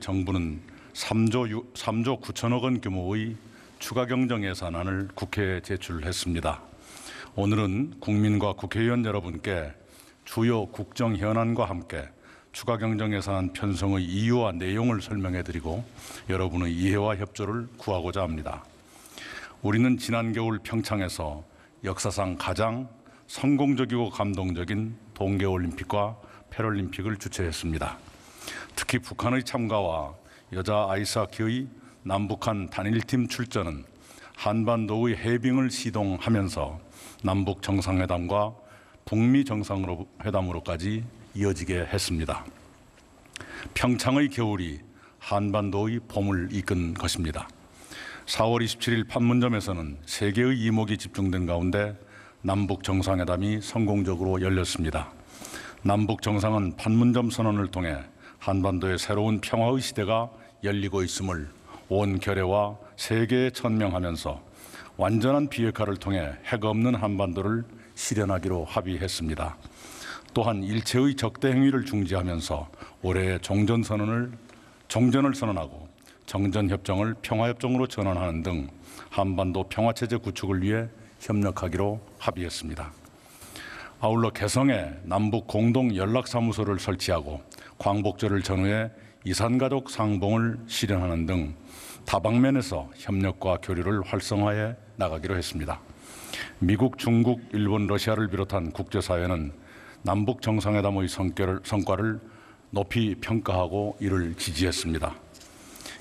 정부는 3조 9천억 원 규모의 추가 경정 예산안을 국회에 제출했습니다. 오늘은 국민과 국회의원 여러분께 주요 국정 현안과 함께 추가 경정 예산안 편성의 이유와 내용을 설명해드리고 여러분의 이해와 협조를 구하고자 합니다. 우리는 지난 겨울 평창에서 역사상 가장 성공적이고 감동적인 동계올림픽과 패럴림픽을 주최했습니다. 특히 북한의 참가와 여자 아이스하키의 남북한 단일팀 출전은 한반도의 해빙을 시동하면서 남북 정상회담과 북미 정상회담으로까지 이어지게 했습니다. 평창의 겨울이 한반도의 봄을 이끈 것입니다. 4월 27일 판문점에서는 세계의 이목이 집중된 가운데 남북 정상회담이 성공적으로 열렸습니다. 남북 정상은 판문점 선언을 통해 한반도의 새로운 평화의 시대가 열리고 있음을 온 결의와 세계에 천명하면서 완전한 비핵화를 통해 핵 없는 한반도를 실현하기로 합의했습니다. 또한 일체의 적대 행위를 중지하면서 올해 종전을 선언하고 정전협정을 평화협정으로 전환하는 등 한반도 평화체제 구축을 위해 협력하기로 합의했습니다. 아울러 개성에 남북 공동 연락사무소를 설치하고 광복절을 전후해 이산가족 상봉을 실현하는 등 다방면에서 협력과 교류를 활성화해 나가기로 했습니다. 미국, 중국, 일본, 러시아를 비롯한 국제사회는 남북 정상회담의 성과를 높이 평가하고 이를 지지했습니다.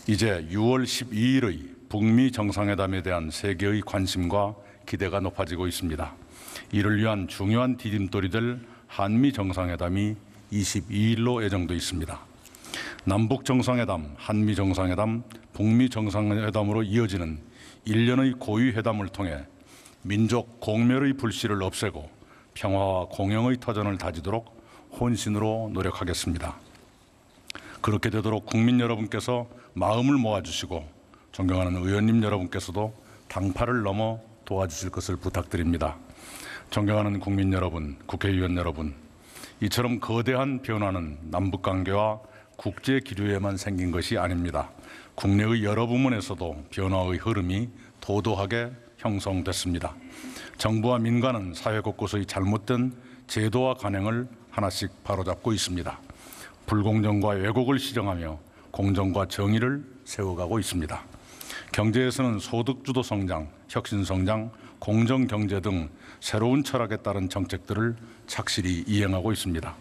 이제 6월 12일의 북미 정상회담에 대한 세계의 관심과 기대가 높아지고 있습니다. 이를 위한 중요한 디딤돌이 될 한미 정상회담이 22일로 예정돼 있습니다. 남북 정상회담, 한미 정상회담, 북미 정상회담으로 이어지는 1년의 고위 회담을 통해 민족 공멸의 불씨를 없애고 평화와 공영의 터전을 다지도록 혼신으로 노력하겠습니다. 그렇게 되도록 국민 여러분께서 마음을 모아주시고 존경하는 의원님 여러분께서도 당파를 넘어 도와주실 것을 부탁드립니다. 존경하는 국민 여러분, 국회의원 여러분, 이처럼 거대한 변화는 남북관계와 국제 기류에만 생긴 것이 아닙니다. 국내의 여러 부문에서도 변화의 흐름이 도도하게 형성됐습니다. 정부와 민간은 사회 곳곳의 잘못된 제도와 관행을 하나씩 바로잡고 있습니다. 불공정과 왜곡을 시정하며 공정과 정의를 세워가고 있습니다. 경제에서는 소득주도 성장, 혁신성장, 공정경제 등 새로운 철학에 따른 정책들을 착실히 이행하고 있습니다.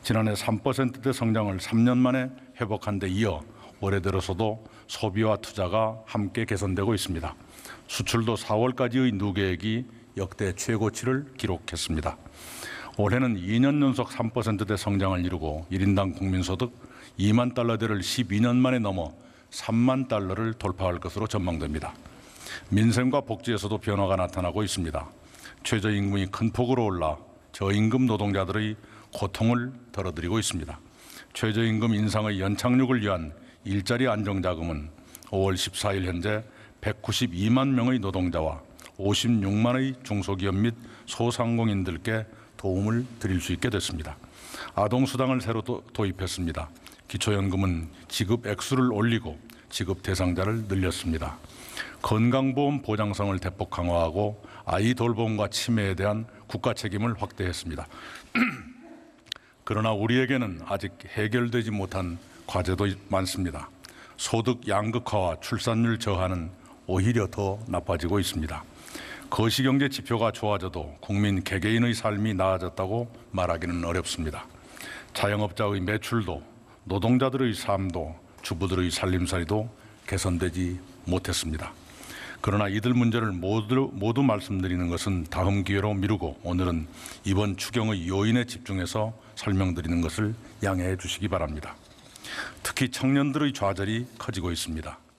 지난해 3%대 성장을 3년 만에 회복한 데 이어 올해 들어서도 소비와 투자가 함께 개선되고 있습니다. 수출도 4월까지의 누계액이 역대 최고치를 기록했습니다. 올해는 2년 연속 3%대 성장을 이루고 1인당 국민소득 2만 달러대를 12년 만에 넘어 3만 달러를 돌파할 것으로 전망됩니다. 민생과 복지에서도 변화가 나타나고 있습니다. 최저임금이 큰 폭으로 올라 저임금 노동자들의 고통을 덜어드리고 있습니다. 최저임금 인상의 연착륙을 위한 일자리 안정자금은 5월 14일 현재 192만 명의 노동자와 56만의 중소기업 및 소상공인들께 도움을 드릴 수 있게 됐습니다. 아동수당을 새로 도입했습니다. 기초연금은 지급 액수를 올리고 지급 대상자를 늘렸습니다. 건강보험 보장성을 대폭 강화하고 아이 돌봄과 치매에 대한 국가 책임을 확대했습니다. 그러나 우리에게는 아직 해결되지 못한 과제도 많습니다. 소득 양극화와 출산율 저하는 오히려 더 나빠지고 있습니다. 거시경제 지표가 좋아져도 국민 개개인의 삶이 나아졌다고 말하기는 어렵습니다. 자영업자의 매출도, 노동자들의 삶도, 주부들의 살림살이도 개선되지 못했습니다. 그러나 이들 문제를 모두 말씀드리는 것은 다음 기회로 미루고 오늘은 이번 추경의 요인에 집중해서 설명드리는 것을 양해해 주시기 바랍니다. 특히 청년들의 좌절이 커지고 있습니다.